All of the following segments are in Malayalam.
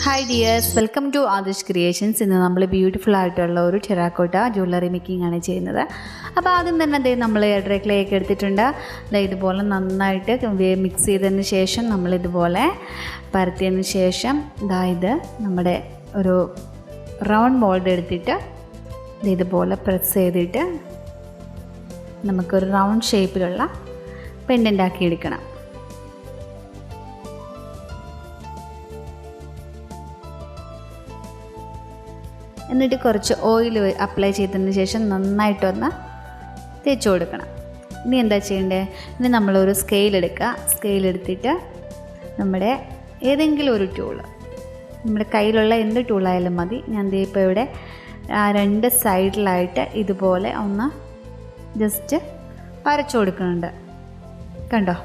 Hi dears, welcome to Aadish Creations. ഇന്ന് നമ്മൾ ബ്യൂട്ടിഫുൾ ആയിട്ടുള്ള ഒരു ടെറാക്കോട്ട ജ്വല്ലറി മേക്കിംഗ് ആണ് ചെയ്യുന്നത്. അപ്പോൾ ആദ്യം തന്നെ നമ്മൾ ഡ്രൈ ക്ലേ ഒക്കെ എടുത്തിട്ടുണ്ട്. ഇതുപോലെ നന്നായിട്ട് മിക്സ് ചെയ്തതിന് ശേഷം നമ്മൾ ഇതുപോലെ പരത്തിയതിന് ശേഷം ഇത് നമ്മുടെ ഒരു റൗണ്ട് മോൾഡ് എടുത്തിട്ട് ഇതുപോലെ പ്രസ് ചെയ്തിട്ട് നമുക്കൊരു റൗണ്ട് ഷേപ്പിലുള്ള പെൻഡൻ്റ് ആക്കി എടുക്കണം. എന്നിട്ട് കുറച്ച് ഓയിൽ അപ്ലൈ ചെയ്തതിന് ശേഷം നന്നായിട്ടൊന്ന് തേച്ച് കൊടുക്കണം. ഇനി എന്താ ചെയ്യേണ്ടത്? ഇനി നമ്മളൊരു സ്കെയിൽ എടുക്കുക. സ്കെയിൽ എടുത്തിട്ട് നമ്മുടെ ഏതെങ്കിലും ഒരു ടൂള്, നമ്മുടെ കയ്യിലുള്ള എന്ത് ടൂളായാലും മതി. ഞാൻ ഇപ്പോൾ ഇവിടെ രണ്ട് സൈഡിലായിട്ട് ഇതുപോലെ ഒന്ന് ജസ്റ്റ് വരച്ചു കൊടുക്കുന്നുണ്ട്. കണ്ടോ?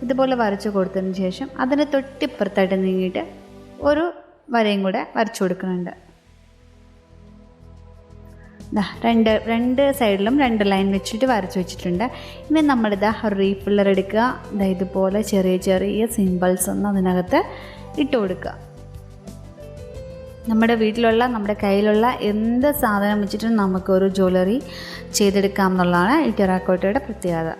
ഇതുപോലെ വരച്ചു കൊടുത്തതിന് ശേഷം അതിന് തൊട്ടിപ്പുറത്തായിട്ട് നീങ്ങിയിട്ട് ഒരു വരയും കൂടെ വരച്ചു കൊടുക്കുന്നുണ്ട്. രണ്ട് സൈഡിലും രണ്ട് ലൈൻ വെച്ചിട്ട് വരച്ച് വെച്ചിട്ടുണ്ട്. ഇനി നമ്മളിതാ റീഫില്ലർ എടുക്കുക. ഇതുപോലെ ചെറിയ ചെറിയ സിമ്പിൾസ് ഒന്ന് അതിനകത്ത് ഇട്ട് കൊടുക്കുക. നമ്മുടെ വീട്ടിലുള്ള നമ്മുടെ കയ്യിലുള്ള എന്ത് സാധനം വെച്ചിട്ടും നമുക്കൊരു ജ്വല്ലറി ചെയ്തെടുക്കാം എന്നുള്ളതാണ് ഈ ടെറാക്കോട്ടയുടെ പ്രത്യേകത.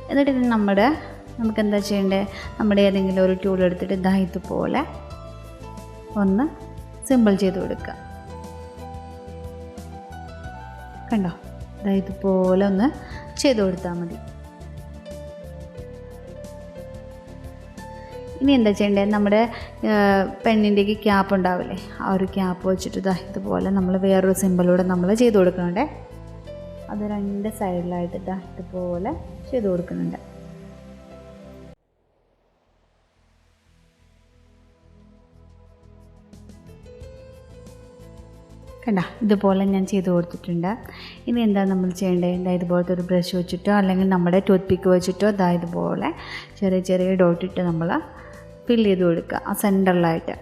എന്നിട്ട് ഇത് നമുക്ക് എന്താ ചെയ്യേണ്ടത്? നമ്മുടെ ഏതെങ്കിലും ഒരു ടൂൾ എടുത്തിട്ട് ഇതുപോലെ ഒന്ന് സിമ്പിൾ ചെയ്ത് കൊടുക്കുക. കണ്ടോ? ഇതുപോലെ ഒന്ന് ചെയ്ത് കൊടുത്താൽ മതി. ഇനി എന്താ ചെയ്യേണ്ടത്? നമ്മുടെ പെണ്ണിൻ്റെക്ക് ക്യാപ്പ് ഉണ്ടാവില്ലേ, ആ ഒരു ക്യാപ്പ് വെച്ചിട്ട് ഇതുപോലെ നമ്മൾ വേറൊരു സിമ്പിളൂടെ നമ്മൾ ചെയ്ത് കൊടുക്കുന്നുണ്ട്. അത് രണ്ട് സൈഡിലായിട്ട് ഇതുപോലെ ചെയ്ത് കൊടുക്കുന്നുണ്ട്. കണ്ടോ? ഇതുപോലെ ഞാൻ ചെയ്ത് കൊടുത്തിട്ടുണ്ട്. ഇനി എന്താ നമ്മൾ ചെയ്യേണ്ടത്? ഇതുപോലത്തെ ഒരു ബ്രഷ് വെച്ചിട്ടോ അല്ലെങ്കിൽ നമ്മുടെ ടൂത്ത് പിക്ക് വെച്ചിട്ടോ ഇതുപോലെ ചെറിയ ചെറിയ ഡോട്ടിട്ട് നമ്മൾ ഫില്ല് ചെയ്ത് കൊടുക്കുക ആ സെൻറ്ററിലായിട്ട്.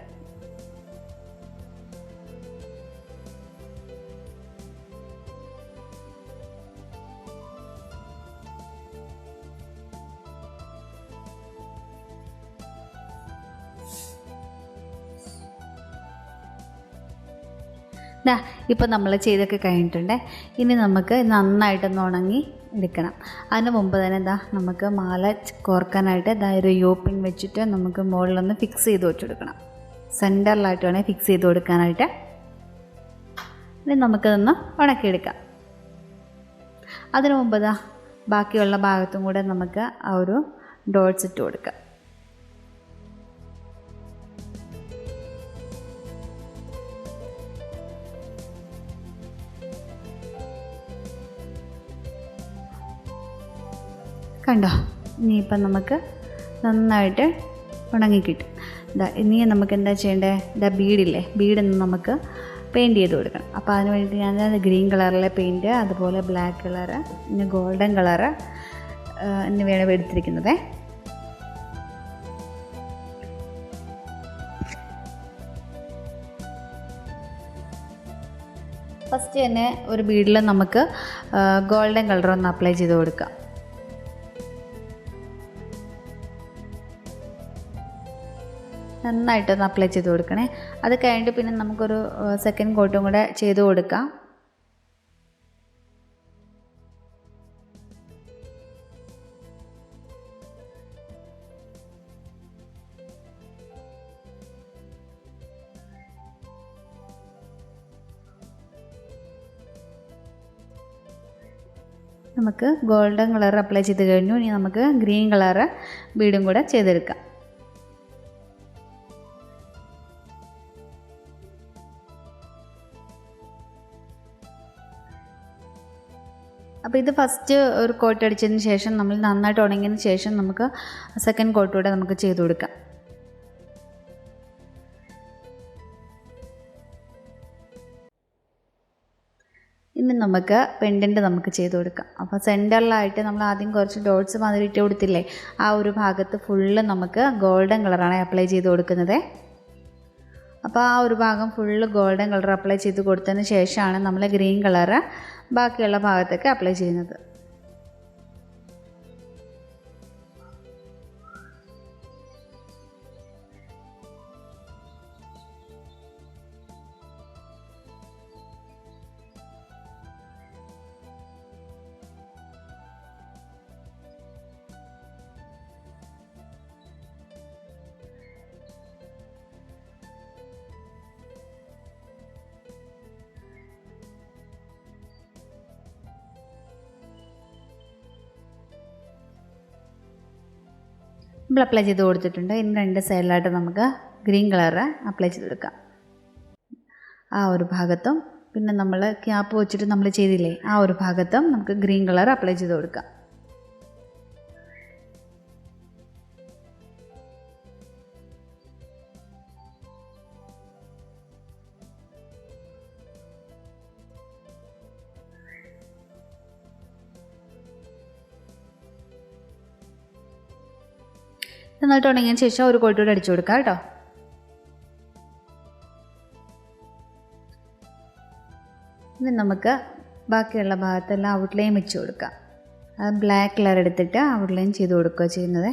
ഇപ്പോൾ നമ്മൾ ചെയ്തൊക്കെ കഴിഞ്ഞിട്ടുണ്ട്. ഇനി നമുക്ക് നന്നായിട്ടൊന്ന് ഉണങ്ങി എടുക്കണം. അതിന് മുമ്പ് തന്നെ നമുക്ക് മാല കോർക്കാനായിട്ട് ഒരു യോപ്പിൻ വെച്ചിട്ട് നമുക്ക് മുകളിലൊന്ന് ഫിക്സ് ചെയ്ത് വെച്ചെടുക്കണം. സെൻറ്ററിലായിട്ട് വേണേൽ ഫിക്സ് ചെയ്ത് കൊടുക്കാനായിട്ട്. ഇനി നമുക്കതൊന്ന് ഉണക്കിയെടുക്കാം. അതിന് മുമ്പ് ബാക്കിയുള്ള ഭാഗത്തും കൂടെ നമുക്ക് ആ ഒരു ഡോട്ട്സ് ഇട്ട് കൊടുക്കാം. കണ്ടോ? ഇനിയിപ്പം നമുക്ക് നന്നായിട്ട് ഉണങ്ങിക്കിട്ടും. ഇനി നമുക്ക് എന്താ ചെയ്യേണ്ടത്? ബീഡില്ലേ, ബീഡൊന്ന് നമുക്ക് പെയിൻറ്റ് ചെയ്ത് കൊടുക്കണം. അപ്പോൾ അതിന് വേണ്ടി ഞാൻ ഗ്രീൻ കളറിലെ പെയിൻറ്റ്, അതുപോലെ ബ്ലാക്ക് കളറ്, പിന്നെ ഗോൾഡൻ കളറ് എന്നിവയാണ് എടുത്തിരിക്കുന്നത്. ഫസ്റ്റ് തന്നെ ഒരു ബീഡിൽ നമുക്ക് ഗോൾഡൻ കളർ ഒന്ന് അപ്ലൈ ചെയ്ത് കൊടുക്കാം. നന്നായിട്ടൊന്ന് അപ്ലൈ ചെയ്ത് കൊടുക്കണേ. അത് കഴിഞ്ഞിട്ട് പിന്നെ നമുക്കൊരു സെക്കൻഡ് കോട്ടും കൂടെ ചെയ്ത് കൊടുക്കാം. നമുക്ക് ഗോൾഡൻ കളർ അപ്ലൈ ചെയ്ത് കഴിഞ്ഞു. ഇനി നമുക്ക് ഗ്രീൻ കളറ് ബീഡും കൂടെ ചെയ്തെടുക്കാം. അപ്പോൾ ഇത് ഫസ്റ്റ് ഒരു കോട്ട് അടിച്ചതിന് ശേഷം നമ്മൾ നന്നായിട്ട് ഉണങ്ങിയതിന് ശേഷം നമുക്ക് സെക്കൻഡ് കോട്ടൂടെ നമുക്ക് ചെയ്ത് കൊടുക്കാം. ഇനി നമുക്ക് പെൻഡൻറ്റ് നമുക്ക് ചെയ്ത് കൊടുക്കാം. അപ്പോൾ സെൻറ്ററിലായിട്ട് നമ്മൾ ആദ്യം കുറച്ച് ഡോട്ട്സ് മാതിരി ഇട്ട് കൊടുത്തില്ലേ, ആ ഒരു ഭാഗത്ത് ഫുള്ള് നമുക്ക് ഗോൾഡൻ കളറാണ് അപ്ലൈ ചെയ്ത് കൊടുക്കുന്നത്. അപ്പോൾ ആ ഒരു ഭാഗം ഫുള്ള് ഗോൾഡൻ കളർ അപ്ലൈ ചെയ്ത് കൊടുത്തതിന് ശേഷമാണ് നമ്മൾ ഗ്രീൻ കളറ് ബാക്കിയുള്ള ഭാഗത്തൊക്കെ അപ്ലൈ ചെയ്യുന്നത്. നമ്മൾ അപ്ലൈ ചെയ്ത് കൊടുത്തിട്ടുണ്ട്. ഇനി 2 സൈഡിലായിട്ട് നമുക്ക് ഗ്രീൻ കളർ അപ്ലൈ ചെയ്തെടുക്കാം. ആ ഒരു ഭാഗത്തും പിന്നെ നമ്മൾ ക്യാപ്പ് വെച്ചിട്ട് നമ്മൾ ചെയ്തില്ലേ ആ ഒരു ഭാഗത്തും നമുക്ക് ഗ്രീൻ കളർ അപ്ലൈ ചെയ്ത് കൊടുക്കാം. നന്നായിട്ട് ഉണങ്ങിയതിന് ശേഷം ഒരു കോട്ട് കൂടി അടിച്ചു കൊടുക്കാം കേട്ടോ. ഇനി നമുക്ക് ബാക്കിയുള്ള ഭാഗത്തെല്ലാം ഔട്ട്ലൈൻ വെച്ച് കൊടുക്കാം. അത് ബ്ലാക്ക് കളർ എടുത്തിട്ട് ഔട്ട്ലൈൻ ചെയ്ത് കൊടുക്കുക ചെയ്യുന്നത്.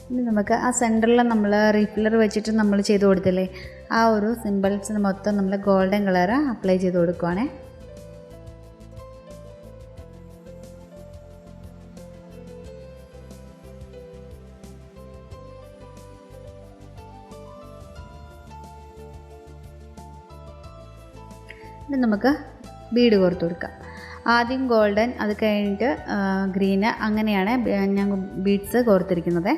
ഇനി നമുക്ക് ആ സെൻറ്ററിൽ നമ്മൾ റീഫില്ലർ വെച്ചിട്ട് നമ്മൾ ചെയ്ത് കൊടുത്തില്ലേ ആ ഒരു സിമ്പിൾസിന് മൊത്തം നമ്മൾ ഗോൾഡൻ കളർ അപ്ലൈ ചെയ്ത് കൊടുക്കുവാണേ. ഇനി നമുക്ക് ബീഡ് കോർത്ത് കൊടുക്കാം. ആദ്യം ഗോൾഡൻ, അത് കഴിഞ്ഞിട്ട് ഗ്രീന്, അങ്ങനെയാണ് ഞാൻ ബീഡ്സ് കോർത്തിരിക്കുന്നത്.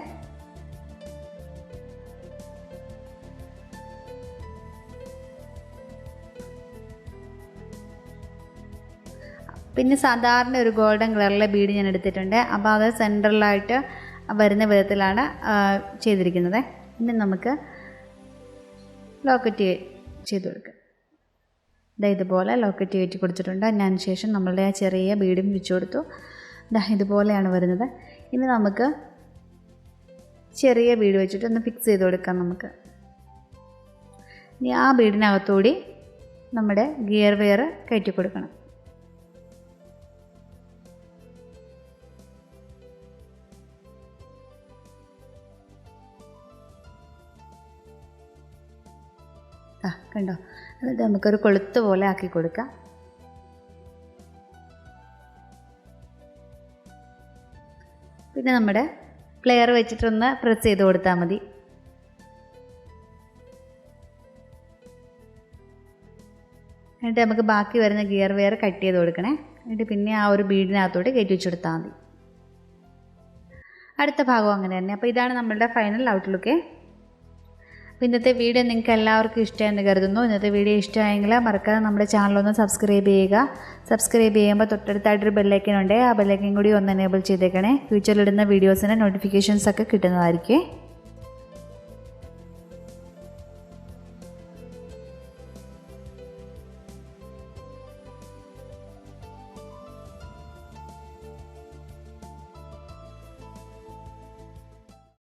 പിന്നെ സാധാരണ ഒരു ഗോൾഡൻ കളറിലെ ബീഡ് ഞാൻ എടുത്തിട്ടുണ്ട്. അപ്പോൾ അത് സെൻട്രലായിട്ട് വരുന്ന വിധത്തിലാണ് ചെയ്തിരിക്കുന്നത്. ഇനി നമുക്ക് ലോക്കറ്റ് ചെയ്ത് കൊടുക്കാം. ഇതുപോലെ ലോക്കറ്റ് കയറ്റി കൊടുത്തിട്ടുണ്ട്. അതിന് ശേഷം നമ്മളുടെ ആ ചെറിയ ബീഡും വെച്ച് കൊടുത്തു. ഇതുപോലെയാണ് വരുന്നത്. ഇനി നമുക്ക് ചെറിയ ബീഡ് വെച്ചിട്ട് ഒന്ന് ഫിക്സ് ചെയ്ത് കൊടുക്കാം. നമുക്ക് ഇനി ആ ബീഡിനകത്തൂടി നമ്മുടെ ഗിയർ വെയർ കയറ്റി കൊടുക്കണം. കണ്ടോ, എന്നിട്ട് നമുക്കൊരു കൊളുത്ത് പോലെ ആക്കി കൊടുക്കാം. പിന്നെ നമ്മുടെ പ്ലെയർ വെച്ചിട്ടൊന്ന് പ്രസ് ചെയ്ത് കൊടുത്താൽ മതി. എന്നിട്ട് നമുക്ക് ബാക്കി വരുന്ന ഗിയർ വെയർ കട്ട് ചെയ്ത് കൊടുക്കണേ. എന്നിട്ട് പിന്നെ ആ ഒരു ബീഡിനകത്തോട്ട് കയറ്റി വെച്ചെടുത്താൽ മതി. അടുത്ത ഭാഗം അങ്ങനെ തന്നെ. അപ്പോൾ ഇതാണ് നമ്മളുടെ ഫൈനൽ ഔട്ട്ലുക്ക്. ഇന്നത്തെ വീഡിയോ നിങ്ങൾക്ക് എല്ലാവർക്കും ഇഷ്ടമായെന്ന് കരുതുന്നു. ഇന്നത്തെ വീഡിയോ ഇഷ്ടമായെങ്കിൽ മറക്കാതെ നമ്മുടെ ചാനലൊന്ന് സബ്സ്ക്രൈബ് ചെയ്യുക. സബ്സ്ക്രൈബ് ചെയ്യുമ്പോൾ തൊട്ടടുത്തായിട്ടൊരു ബെല്ലൈക്കൻ ഉണ്ട്. ആ ബെല്ലൈക്കൻ കൂടി ഒന്ന് എനേബിൾ ചെയ്തേക്കണേ. ഫ്യൂച്ചറിലിടുന്ന വീഡിയോസിൻ്റെ നോട്ടിഫിക്കേഷൻസ് ഒക്കെ കിട്ടുന്നതായിരിക്കും.